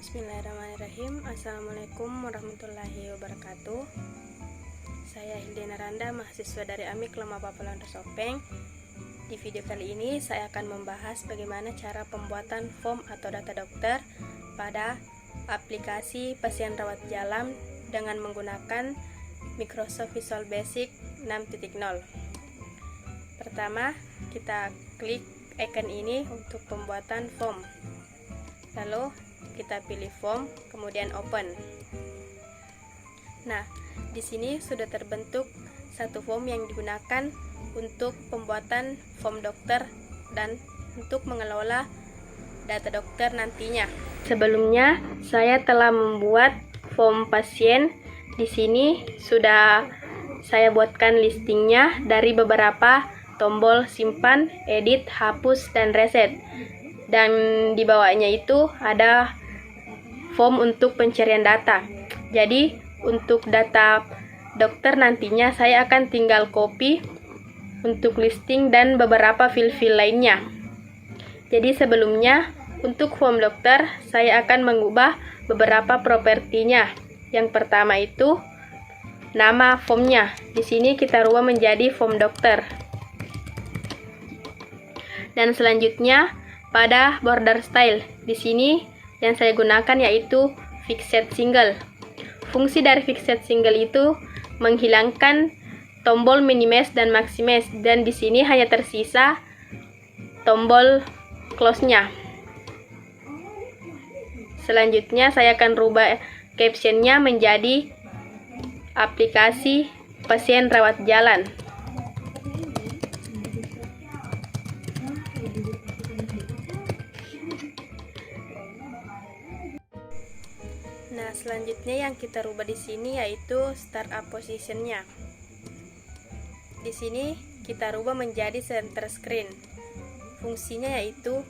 Bismillahirrahmanirrahim. Assalamualaikum warahmatullahi wabarakatuh. Saya Hildena Randa, mahasiswa dari AMIK Loma Papalan Sopeng. Di video kali ini saya akan membahas bagaimana cara pembuatan form atau data dokter pada aplikasi pasien rawat jalan dengan menggunakan Microsoft Visual Basic 6.0. Pertama, kita klik icon ini untuk pembuatan form. Lalu kita pilih form, kemudian open. Nah, di sini sudah terbentuk satu form yang digunakan untuk pembuatan form dokter dan untuk mengelola data dokter nantinya. Sebelumnya saya telah membuat form pasien. Di sini sudah saya buatkan listingnya dari beberapa tombol simpan, edit, hapus, dan reset. Dan di bawahnya itu ada form untuk pencarian data. Jadi untuk data dokter nantinya saya akan tinggal copy untuk listing dan beberapa file-file lainnya. Jadi sebelumnya untuk form dokter saya akan mengubah beberapa propertinya. Yang pertama itu nama formnya. Di sini kita rubah menjadi form dokter. Dan selanjutnya pada border style, di sini yang saya gunakan yaitu fixed single. Fungsi dari fixed single itu menghilangkan tombol minimize dan maximize, dan di sini hanya tersisa tombol close-nya. Selanjutnya saya akan rubah caption-nya menjadi aplikasi pasien rawat jalan. Nah, selanjutnya yang kita rubah di sini yaitu startup position-nya. Di sini kita rubah menjadi center screen. Fungsinya yaitu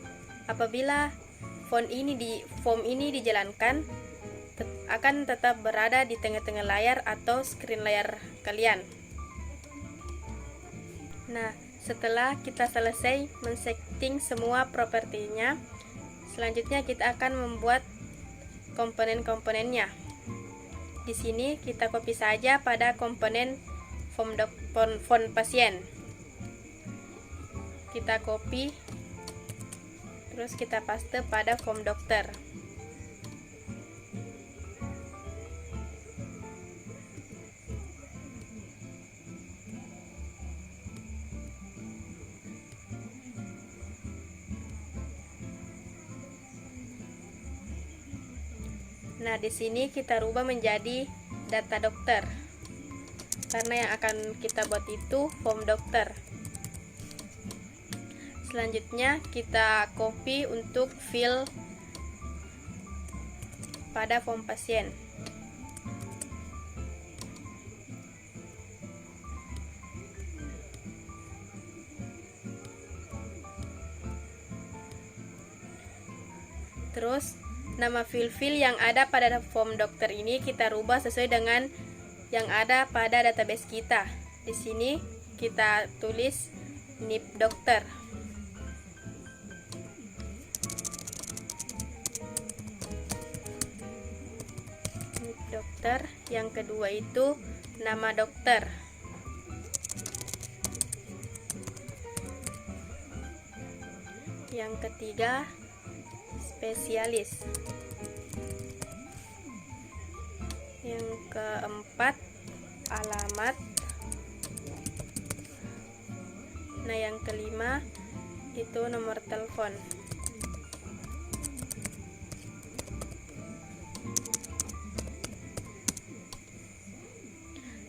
apabila form ini dijalankan akan tetap berada di tengah-tengah layar atau screen layar kalian. Nah, setelah kita selesai men-setting semua propertinya, selanjutnya kita akan membuat komponen-komponennya. Di sini kita copy saja pada komponen form pasien. Kita copy, terus kita paste pada form dokter. Nah, di sini kita rubah menjadi data dokter. Karena yang akan kita buat itu form dokter. Selanjutnya kita copy untuk fill pada form pasien. Terus nama file-file yang ada pada form dokter ini kita rubah sesuai dengan yang ada pada database kita. Di sini kita tulis NIP dokter. NIP dokter. Yang kedua itu nama dokter. Yang ketiga spesialis. Yang keempat alamat. Nah, yang kelima itu nomor telepon.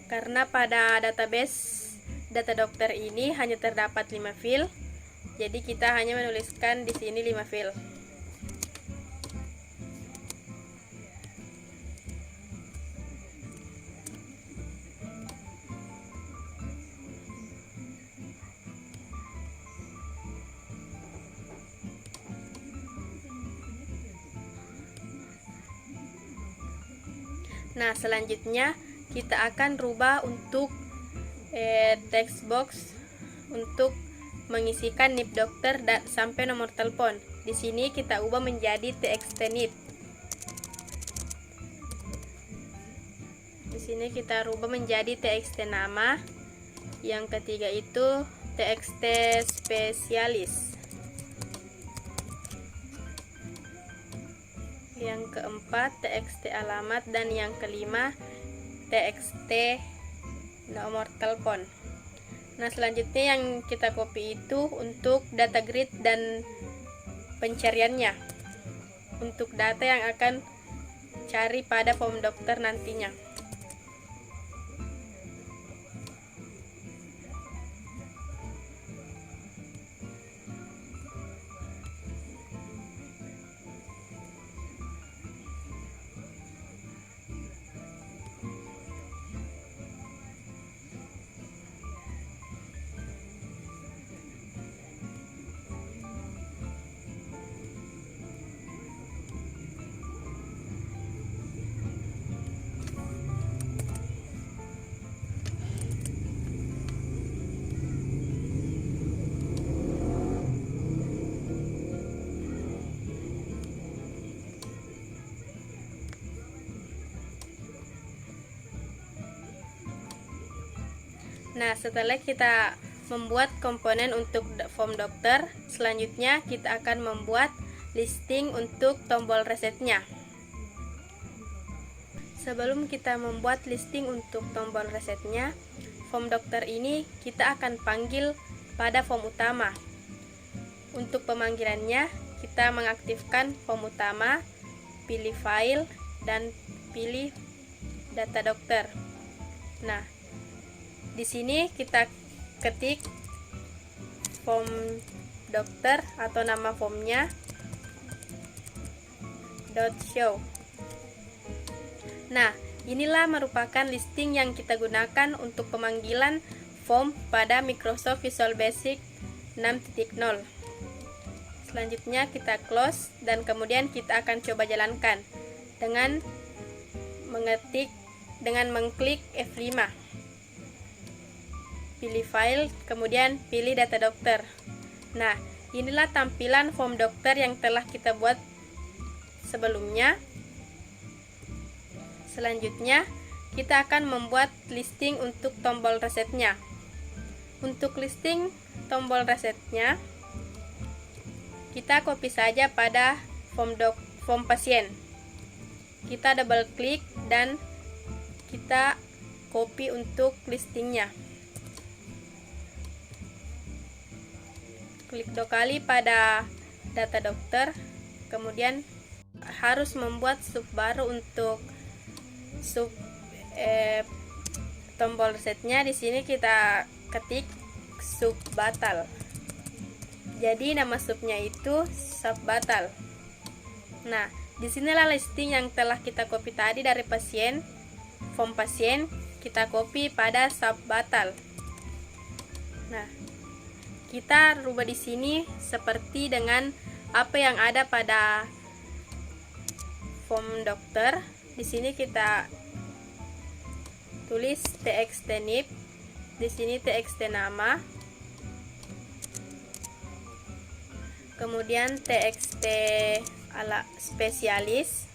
Karena pada database data dokter ini hanya terdapat 5 file, jadi kita hanya menuliskan di sini 5 file. Nah, selanjutnya kita akan rubah untuk text box untuk mengisikan NIP dokter dan sampai nomor telepon. Di sini kita ubah menjadi txt NIP. sini kita rubah menjadi txt nama. Yang ketiga itu txt spesialis. Yang keempat txt alamat, dan yang kelima txt nomor telepon. Nah, selanjutnya yang kita copy itu untuk data grid dan pencariannya, untuk data yang akan cari pada form dokter nantinya. Nah, setelah kita membuat komponen untuk form dokter, selanjutnya kita akan membuat listing untuk tombol resetnya. Sebelum kita membuat listing untuk tombol resetnya, form dokter ini kita akan panggil pada form utama. Untuk pemanggilannya, kita mengaktifkan form utama, pilih file, dan pilih data dokter. Nah, di sini kita ketik form dokter atau nama formnya .show. Nah, inilah merupakan listing yang kita gunakan untuk pemanggilan form pada Microsoft Visual Basic 6.0. Selanjutnya kita close, dan kemudian kita akan coba jalankan dengan mengklik F5. Pilih file, kemudian pilih data dokter. Nah, inilah tampilan form dokter yang telah kita buat sebelumnya. Selanjutnya, kita akan membuat listing untuk tombol resetnya. Untuk listing tombol resetnya, kita copy saja pada form pasien. Kita double klik dan kita copy untuk listingnya. Klik 2 kali pada data dokter, kemudian harus membuat sub baru untuk tombol resetnya. Di sini kita ketik sub batal. Jadi nama subnya itu sub batal. Nah, disinilah listing yang telah kita copy tadi dari pasien, form pasien, kita copy pada sub batal. Nah, kita rubah di sini seperti dengan apa yang ada pada form dokter. Di sini kita tulis txt nip, di sini txt nama, kemudian txt spesialis,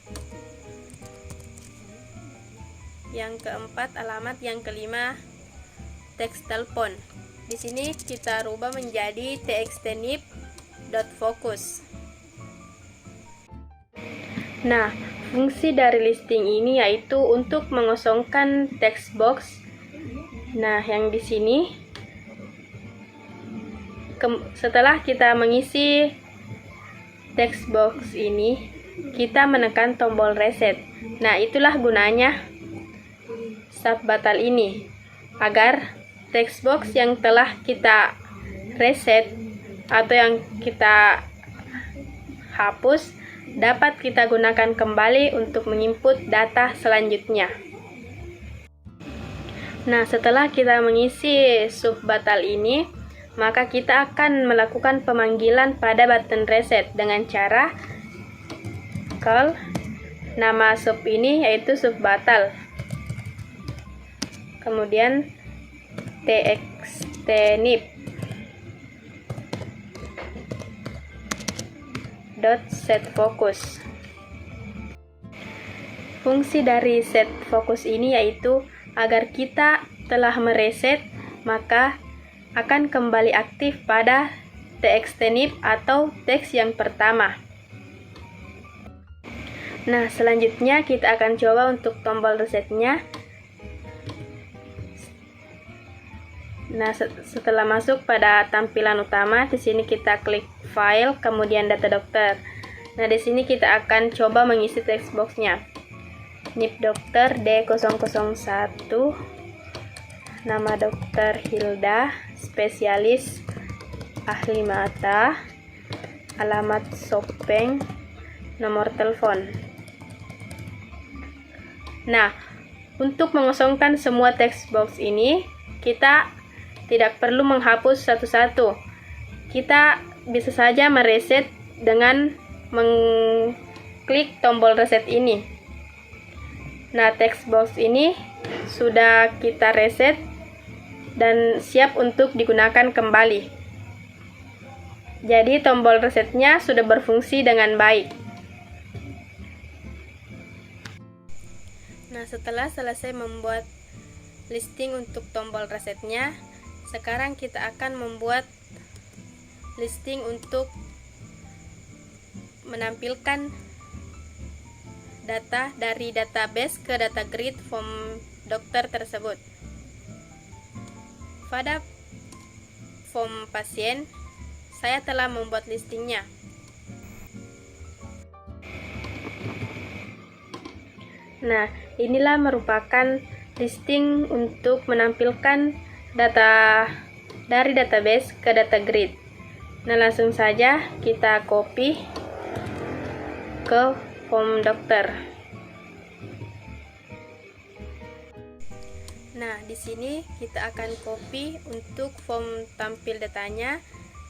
yang keempat alamat, yang kelima teks telepon. Di sini kita rubah menjadi txtnip.focus. Nah, fungsi dari listing ini yaitu untuk mengosongkan text box. Nah, yang di sini setelah kita mengisi text box ini, kita menekan tombol reset. Nah, itulah gunanya sub batal ini, agar text box yang telah kita reset atau yang kita hapus dapat kita gunakan kembali untuk menginput data selanjutnya. Nah, setelah kita mengisi sub batal ini, maka kita akan melakukan pemanggilan pada button reset dengan cara call nama sub ini, yaitu sub batal. Kemudian txtnip .setFocus. Fungsi dari set fokus ini yaitu agar kita telah mereset, maka akan kembali aktif pada txt-nib atau teks yang pertama. Nah, selanjutnya kita akan coba untuk tombol resetnya. Nah, setelah masuk pada tampilan utama, di sini kita klik file, kemudian data dokter. Nah, di sini kita akan coba mengisi text boxnya. NIP dokter D001, nama dokter Hilda, spesialis ahli mata, alamat Sopeng, nomor telepon. Nah, untuk mengosongkan semua text box ini, kita tidak perlu menghapus satu-satu. Kita bisa saja mereset dengan mengklik tombol reset ini. Nah, text box ini sudah kita reset dan siap untuk digunakan kembali. Jadi tombol resetnya sudah berfungsi dengan baik. Nah, setelah selesai membuat listing untuk tombol resetnya, sekarang kita akan membuat listing untuk menampilkan data dari database ke data grid form dokter tersebut. Pada form pasien, saya telah membuat listingnya. Nah, inilah merupakan listing untuk menampilkan data dari database ke data grid. Nah, langsung saja kita copy ke form dokter. Nah, di sini kita akan copy untuk form tampil datanya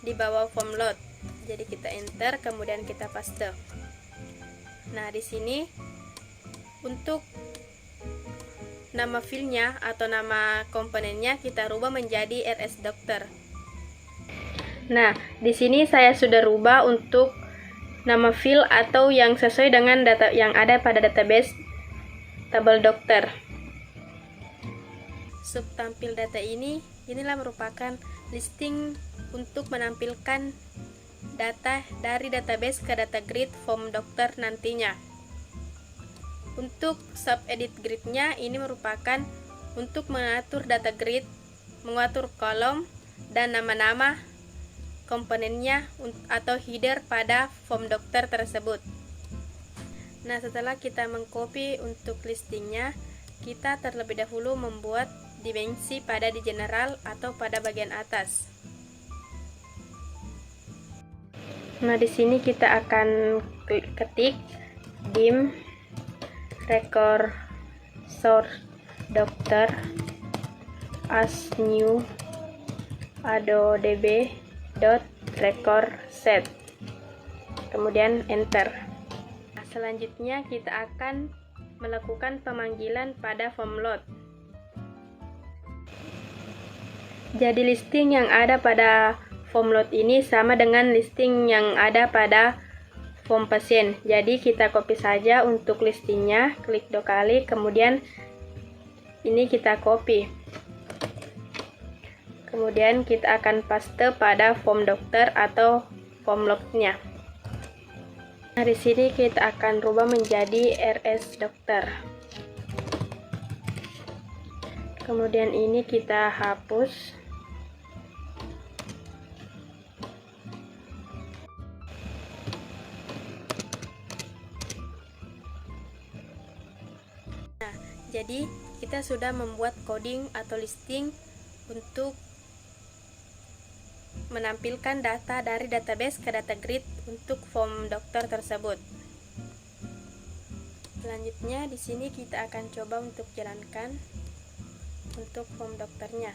di bawah form load. Jadi kita enter, kemudian kita paste. Nah, di sini untuk nama filenya atau nama komponennya kita rubah menjadi RS dokter. Nah, di sini saya sudah rubah untuk nama file atau yang sesuai dengan data yang ada pada database tabel dokter. Subtampil data inilah merupakan listing untuk menampilkan data dari database ke data grid form dokter nantinya. Untuk subedit gridnya ini merupakan untuk mengatur data grid, mengatur kolom, dan nama-nama komponennya atau header pada form dokter tersebut. Nah, setelah kita mengcopy untuk listingnya, kita terlebih dahulu membuat dimensi pada di general atau pada bagian atas. Nah, di sini kita akan ketik dim record source dokter as new adodb dot record set, kemudian enter. Nah, selanjutnya kita akan melakukan pemanggilan pada form load. Jadi listing yang ada pada form load ini sama dengan listing yang ada pada form pasien. Jadi kita copy saja untuk listingnya, klik 2 kali, kemudian ini kita copy. Kemudian kita akan paste pada form dokter atau form lognya. Nah, di sini kita akan rubah menjadi RS dokter. Kemudian ini kita hapus. Jadi kita sudah membuat coding atau listing untuk menampilkan data dari database ke data grid untuk form dokter tersebut. Selanjutnya di sini kita akan coba untuk jalankan untuk form dokternya.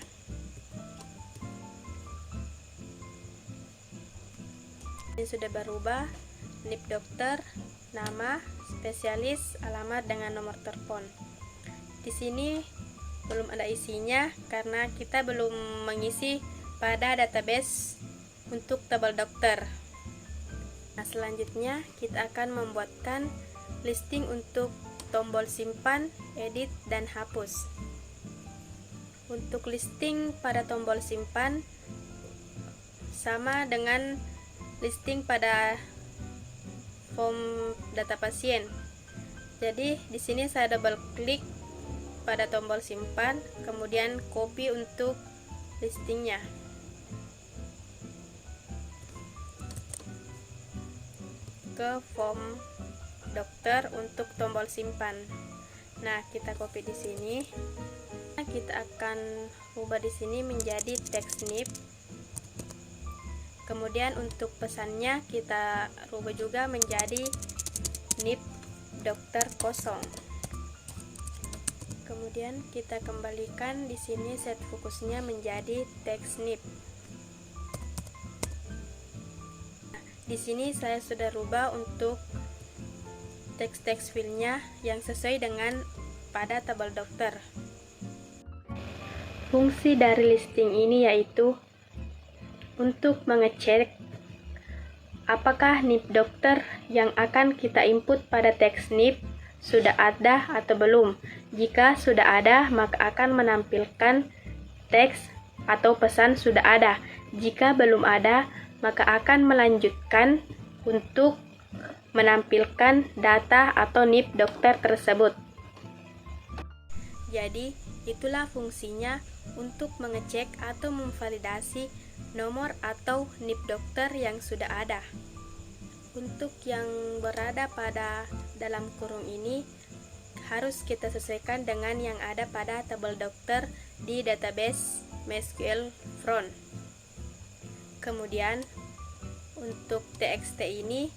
Ini sudah berubah, NIP dokter, nama, spesialis, alamat dengan nomor telepon. Di sini belum ada isinya karena kita belum mengisi pada database untuk tabel dokter. Nah, selanjutnya kita akan membuatkan listing untuk tombol simpan, edit, dan hapus. Untuk listing pada tombol simpan sama dengan listing pada form data pasien. Jadi di sini saya double klik pada tombol simpan, kemudian copy untuk listingnya. Ke form dokter untuk tombol simpan. Nah, kita copy di sini. Kita akan ubah di sini menjadi teks NIP. Kemudian untuk pesannya kita rubah juga menjadi NIP dokter kosong. Kemudian kita kembalikan di sini set fokusnya menjadi teks NIP. Di sini saya sudah rubah untuk teks-teks filenya yang sesuai dengan pada tabel dokter. Fungsi dari listing ini yaitu untuk mengecek apakah NIP dokter yang akan kita input pada teks NIP sudah ada atau belum. Jika sudah ada, maka akan menampilkan teks atau pesan sudah ada. Jika belum ada, maka akan melanjutkan untuk menampilkan data atau NIP dokter tersebut. Jadi, itulah fungsinya untuk mengecek atau memvalidasi nomor atau NIP dokter yang sudah ada. Untuk yang berada pada dalam kurung ini, harus kita sesuaikan dengan yang ada pada tabel dokter di database MySQL front. Kemudian untuk txt ini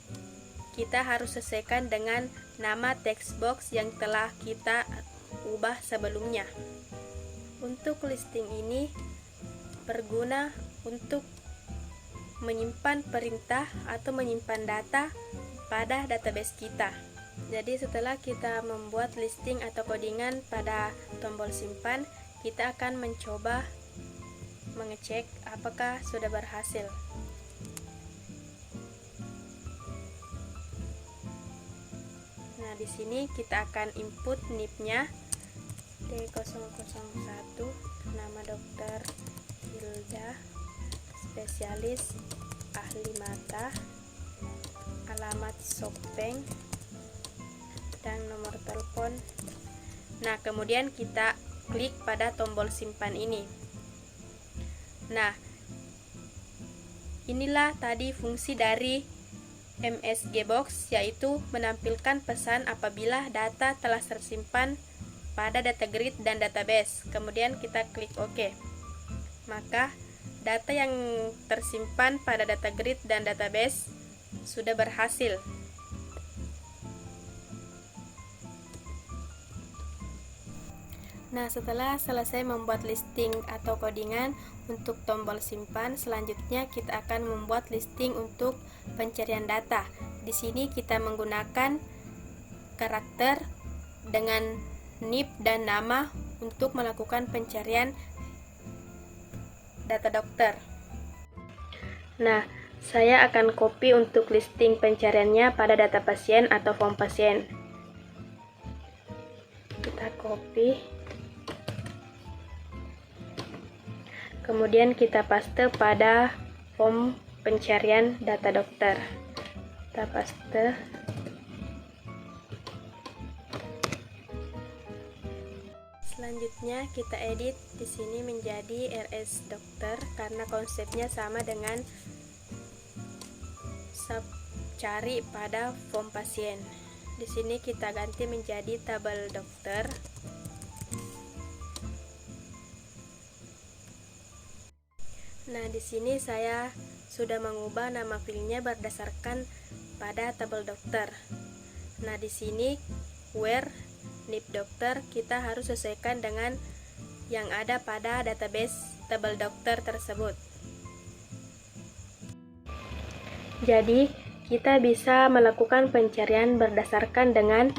kita harus sesuaikan dengan nama text box yang telah kita ubah sebelumnya. Untuk listing ini berguna untuk menyimpan perintah atau menyimpan data pada database kita. Jadi setelah kita membuat listing atau codingan pada tombol simpan, kita akan mencoba mengecek apakah sudah berhasil. Nah, di sini kita akan input NIP-nya D001, nama dokter Hilda, spesialis ahli mata, alamat Sopeng, dan nomor telepon. Nah, kemudian kita klik pada tombol simpan ini. Nah, inilah tadi fungsi dari MSG Box, yaitu menampilkan pesan apabila data telah tersimpan pada data grid dan database. Kemudian kita klik OK. Maka data yang tersimpan pada data grid dan database sudah berhasil. Nah, setelah selesai membuat listing atau codingan untuk tombol simpan, selanjutnya kita akan membuat listing untuk pencarian data. Di sini kita menggunakan karakter dengan NIP dan nama untuk melakukan pencarian data dokter. Nah, saya akan copy untuk listing pencariannya pada data pasien atau form pasien. Kita copy. Kemudian kita paste pada form pencarian data dokter. Kita paste. Selanjutnya kita edit di sini menjadi RS dokter karena konsepnya sama dengan sub cari pada form pasien. Di sini kita ganti menjadi tabel dokter. Nah, di sini saya sudah mengubah nama filenya berdasarkan pada tabel dokter. Nah, di sini where NIP dokter kita harus sesuaikan dengan yang ada pada database tabel dokter tersebut. Jadi, kita bisa melakukan pencarian berdasarkan dengan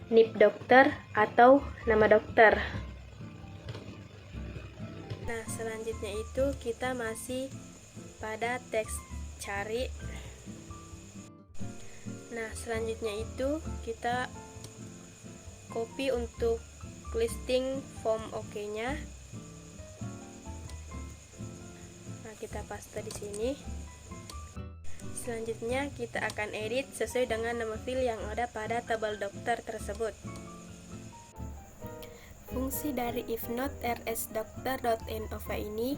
NIP dokter atau nama dokter. Nah, selanjutnya itu kita masih pada teks cari. Nah, selanjutnya itu kita copy untuk listing form OK-nya. Nah, kita paste di sini. Selanjutnya kita akan edit sesuai dengan nama file yang ada pada tabel dokter tersebut. Fungsi dari if not rsdokter.enova ini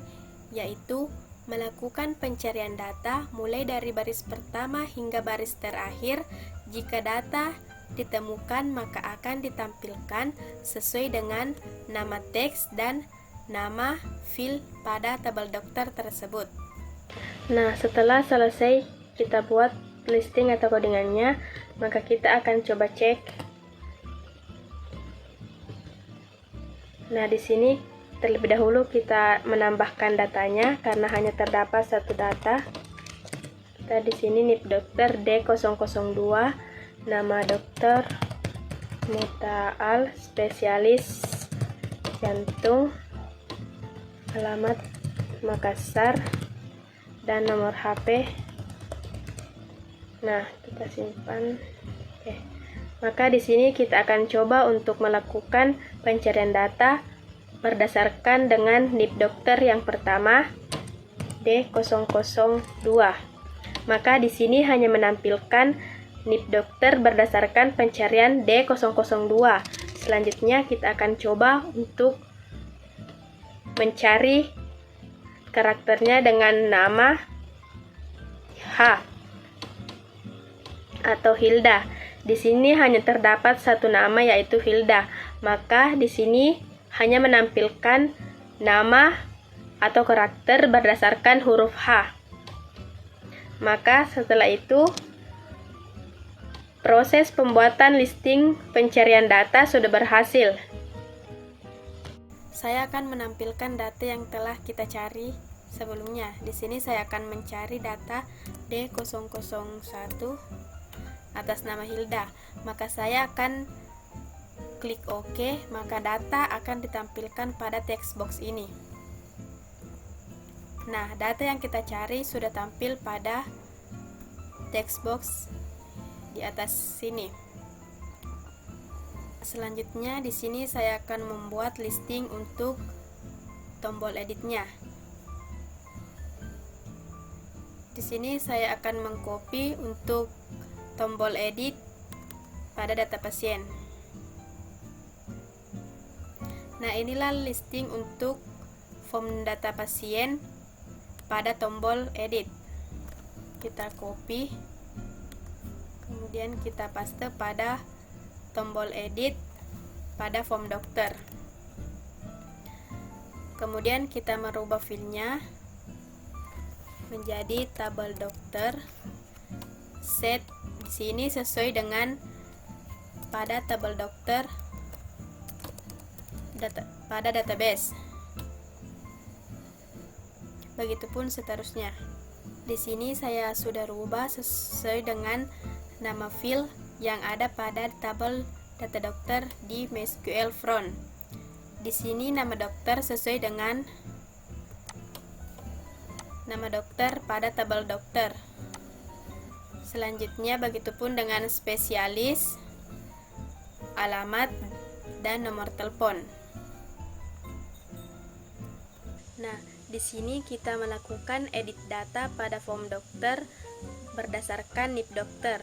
yaitu melakukan pencarian data mulai dari baris pertama hingga baris terakhir. Jika data ditemukan maka akan ditampilkan sesuai dengan nama teks dan nama file pada tabel dokter tersebut. Nah, setelah selesai kita buat listing atau codingannya, maka kita akan coba cek. Nah, di sini terlebih dahulu kita menambahkan datanya karena hanya terdapat satu data. Kita di sini NIP dokter D002, nama dokter Mutaal, spesialis jantung, alamat Makassar, dan nomor HP. Nah, kita simpan. Oke. Maka di sini kita akan coba untuk melakukan pencarian data berdasarkan dengan NIP dokter yang pertama D002. Maka di sini hanya menampilkan NIP dokter berdasarkan pencarian D002. Selanjutnya kita akan coba untuk mencari karakternya dengan nama H atau Hilda. Di sini hanya terdapat satu nama yaitu Hilda. Maka di sini hanya menampilkan nama atau karakter berdasarkan huruf H. Maka setelah itu proses pembuatan listing pencarian data sudah berhasil. Saya akan menampilkan data yang telah kita cari sebelumnya. Di sini saya akan mencari data D001 atas nama Hilda. Maka saya akan klik OK, maka data akan ditampilkan pada text box ini. Nah, data yang kita cari sudah tampil pada text box di atas sini. Selanjutnya di sini saya akan membuat listing untuk tombol editnya. Di sini saya akan mengcopy untuk tombol edit pada data pasien. Nah, inilah listing untuk form data pasien pada tombol edit. Kita copy, kemudian kita paste pada tombol edit pada form dokter. Kemudian kita merubah filenya menjadi tabel dokter. Set di sini sesuai dengan pada tabel dokter pada database. Begitupun seterusnya. Di sini saya sudah rubah sesuai dengan nama file yang ada pada tabel data dokter di MySQL front. Di sini nama dokter sesuai dengan nama dokter pada tabel dokter. Selanjutnya begitupun dengan spesialis, alamat, dan nomor telepon. Nah, di sini kita melakukan edit data pada form dokter berdasarkan NIP dokter.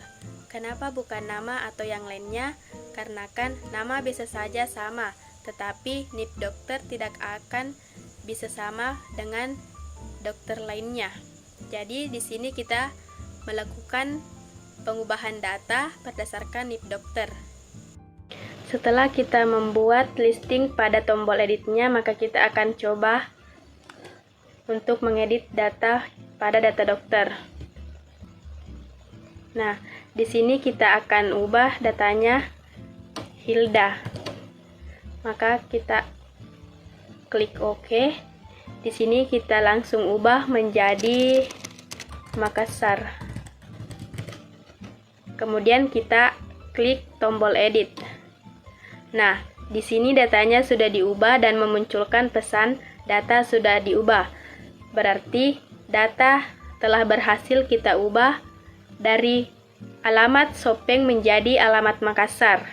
Kenapa bukan nama atau yang lainnya? Karena kan nama bisa saja sama, tetapi NIP dokter tidak akan bisa sama dengan dokter lainnya. Jadi di sini kita melakukan pengubahan data berdasarkan NIP dokter. Setelah kita membuat listing pada tombol editnya, maka kita akan coba untuk mengedit data pada data dokter. Nah, di sini kita akan ubah datanya Hilda. Maka kita klik OK. Di sini kita langsung ubah menjadi Makassar. Kemudian kita klik tombol edit. Nah, di sini datanya sudah diubah dan memunculkan pesan data sudah diubah. Berarti data telah berhasil kita ubah dari alamat Sopeng menjadi alamat Makassar.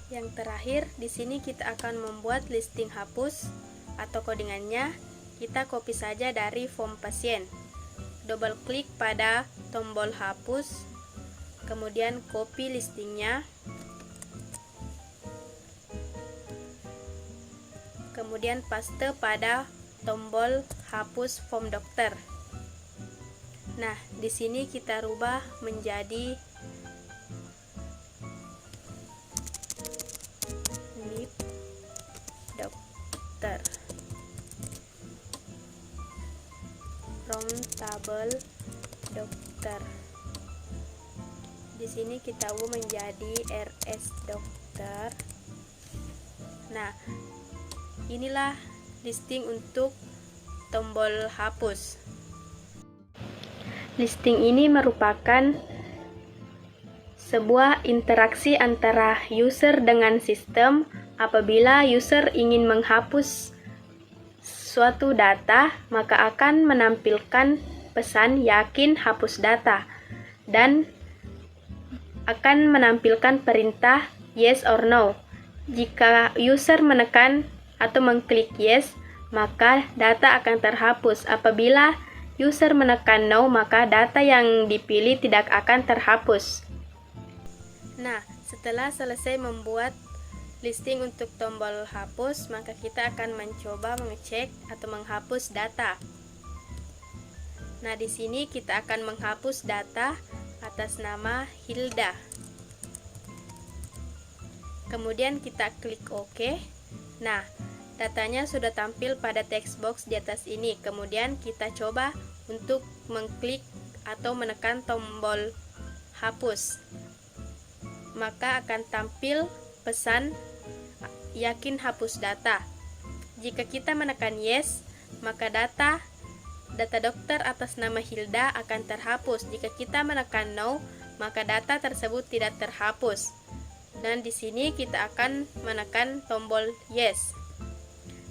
Yang terakhir, di sini kita akan membuat listing hapus atau codingannya. Kita copy saja dari form pasien. Double klik pada tombol hapus, kemudian copy listingnya. Kemudian paste pada tombol hapus form dokter. Nah, di sini kita rubah menjadi NIP dokter from tabel dokter. Di sini kita ubah menjadi RS dokter. Nah, inilah listing untuk tombol hapus. Listing ini merupakan sebuah interaksi antara user dengan sistem apabila user ingin menghapus suatu data, maka akan menampilkan pesan yakin hapus data dan akan menampilkan perintah yes or no. Jika user menekan atau mengklik yes, maka data akan terhapus. Apabila user menekan no, maka data yang dipilih tidak akan terhapus. Nah, setelah selesai membuat listing untuk tombol hapus, maka kita akan mencoba mengecek atau menghapus data. Nah, di sini kita akan menghapus data atas nama Hilda. Kemudian kita klik OK. Nah, datanya sudah tampil pada text box di atas ini. Kemudian kita coba untuk mengklik atau menekan tombol hapus. Maka akan tampil pesan yakin hapus data. Jika kita menekan yes, maka data dokter atas nama Hilda akan terhapus. Jika kita menekan no, maka data tersebut tidak terhapus. Dan di sini kita akan menekan tombol yes.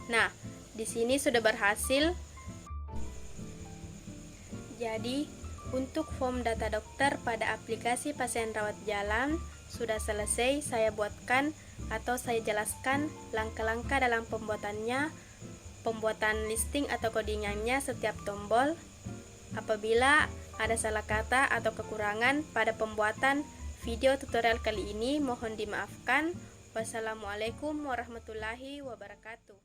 Nah, di sini sudah berhasil. Jadi, untuk form data dokter pada aplikasi pasien rawat jalan sudah selesai saya buatkan atau saya jelaskan langkah-langkah dalam pembuatannya, pembuatan listing atau codingannya setiap tombol. Apabila ada salah kata atau kekurangan pada pembuatan video tutorial kali ini, mohon dimaafkan. Wassalamualaikum warahmatullahi wabarakatuh.